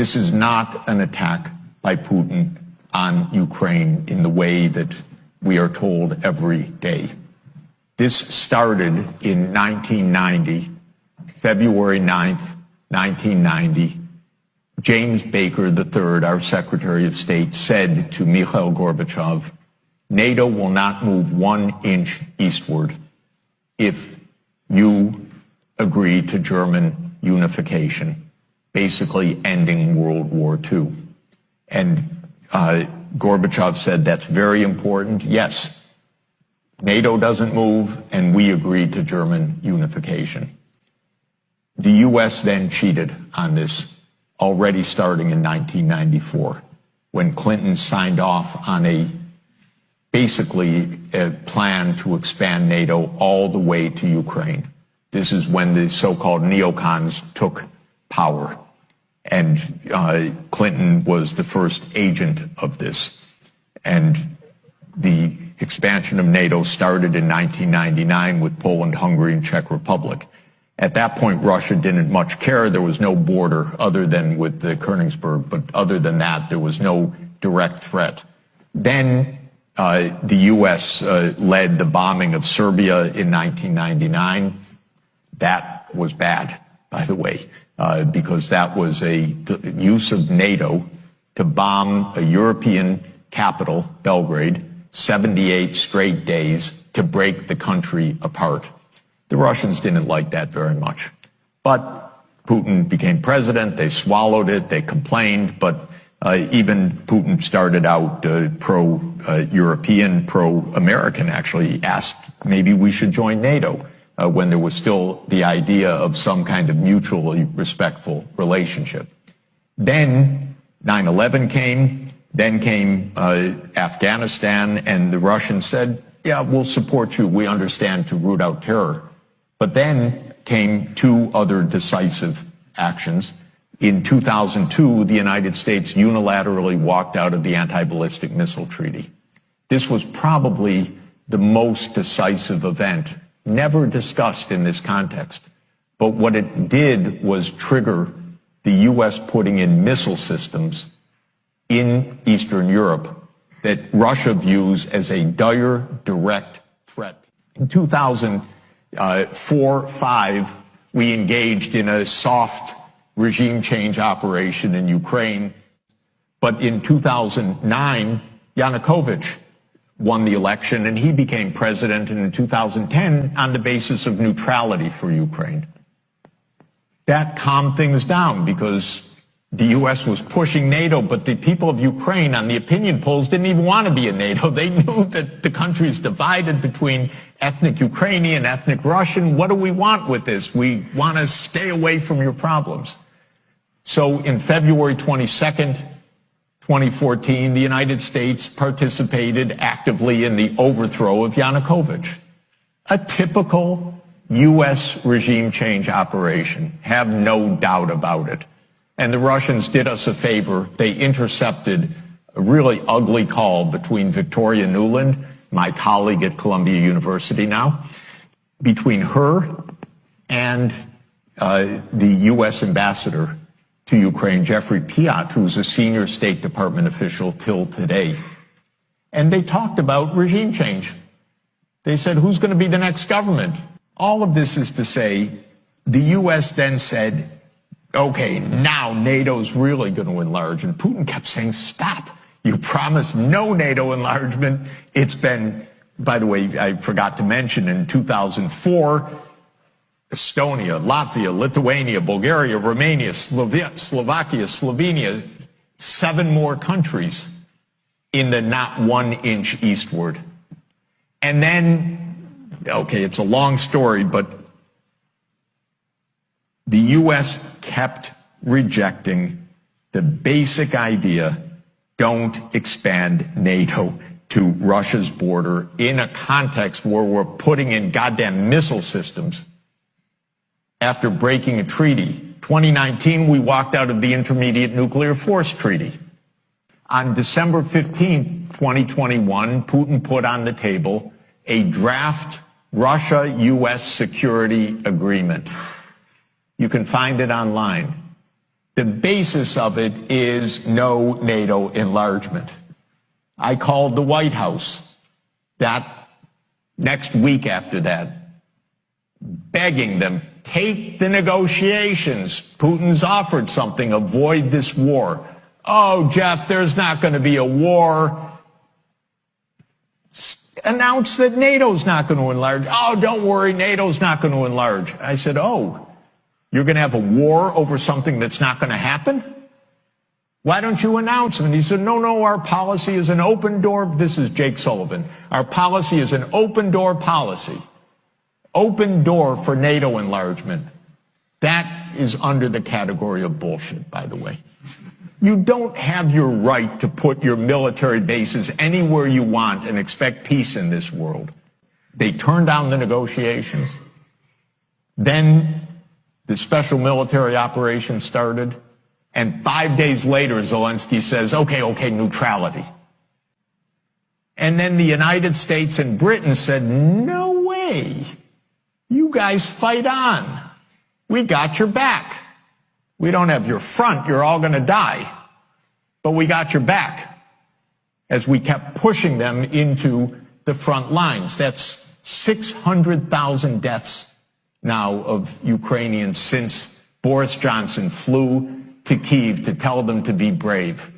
This is not an attack by Putin on Ukraine in the way that we are told every day. This started in 1990, February 9th, 1990. James Baker III, our Secretary of State, said to Mikhail Gorbachev, NATO will not move 1 inch eastward if you agree to German unification, basically ending World War II. And Gorbachev said, that's very important. Yes, NATO doesn't move, and we agreed to German unification. The U.S. then cheated on this, already starting in 1994, when Clinton signed off on basically a plan to expand NATO all the way to Ukraine. This is when the so-called neocons took power. And Clinton was the first agent of this. And the expansion of NATO started in 1999 with Poland, Hungary, and Czech Republic. At that point, Russia didn't much care. There was no border other than with the Königsberg, but other than that, there was no direct threat. Then the U.S. led the bombing of Serbia in 1999. That was bad, by the way, because that was the use of NATO to bomb a European capital, Belgrade, 78 straight days to break the country apart. The Russians didn't like that very much. But Putin became president, they swallowed it, they complained, but even Putin started out pro-European, pro-American, actually asked maybe we should join NATO when there was still the idea of some kind of mutually respectful relationship. Then 9/11 came, then came Afghanistan, and the Russians said, yeah, we'll support you, we understand, to root out terror. But then came 2 other decisive actions. In 2002, the United States unilaterally walked out of the anti-ballistic missile treaty. This was probably the most decisive event, never discussed in this context. But what it did was trigger the U.S. putting in missile systems in Eastern Europe that Russia views as a dire, direct threat. In 2004-05, we engaged in a soft regime change operation in Ukraine. But in 2009, Yanukovych won the election and he became president, and in 2010 on the basis of neutrality for Ukraine. That calmed things down because the U.S. was pushing NATO, but the people of Ukraine on the opinion polls didn't even want to be in NATO. They knew that the country is divided between ethnic Ukrainian, ethnic Russian. What do we want with this? We want to stay away from your problems. So in February 22nd, 2014, the United States participated actively in the overthrow of Yanukovych. A typical U.S. regime change operation, have no doubt about it. And the Russians did us a favor. They intercepted a really ugly call between Victoria Nuland, my colleague at Columbia University now, between her and the U.S. ambassador to Ukraine, Jeffrey Piat, who's a senior State Department official till today. And they talked about regime change. They said, who's going to be the next government? All of this is to say, the U.S. then said, okay, now NATO's really going to enlarge. And Putin kept saying, stop. You promised no NATO enlargement. It's been, by the way, I forgot to mention, in 2004, Estonia, Latvia, Lithuania, Bulgaria, Romania, Slovakia, Slovenia, 7 more countries in the not 1 inch eastward. And then, okay, it's a long story, but the U.S. kept rejecting the basic idea, don't expand NATO to Russia's border in a context where we're putting in goddamn missile systems. After breaking a treaty, 2019, we walked out of the Intermediate Nuclear Force Treaty. On December 15, 2021, Putin put on the table a draft Russia-U.S. security agreement. You can find it online. The basis of it is no NATO enlargement. I called the White House that next week after that, begging them, take the negotiations. Putin's offered something, avoid this war. Oh, Jeff, there's not going to be a war. Announce that NATO's not going to enlarge. Oh, don't worry, NATO's not going to enlarge. I said, oh, you're going to have a war over something that's not going to happen? Why don't you announce it? And he said, no, our policy is an open door. This is Jake Sullivan. Our policy is an open door policy. Open door for NATO enlargement. That is under the category of bullshit, by the way. You don't have your right to put your military bases anywhere you want and expect peace in this world. They turned down the negotiations. Then the special military operation started. And 5 days later, Zelensky says, okay, neutrality. And then the United States and Britain said, no way. You guys fight on. We got your back. We don't have your front. You're all going to die. But we got your back as we kept pushing them into the front lines. That's 600,000 deaths now of Ukrainians since Boris Johnson flew to Kyiv to tell them to be brave.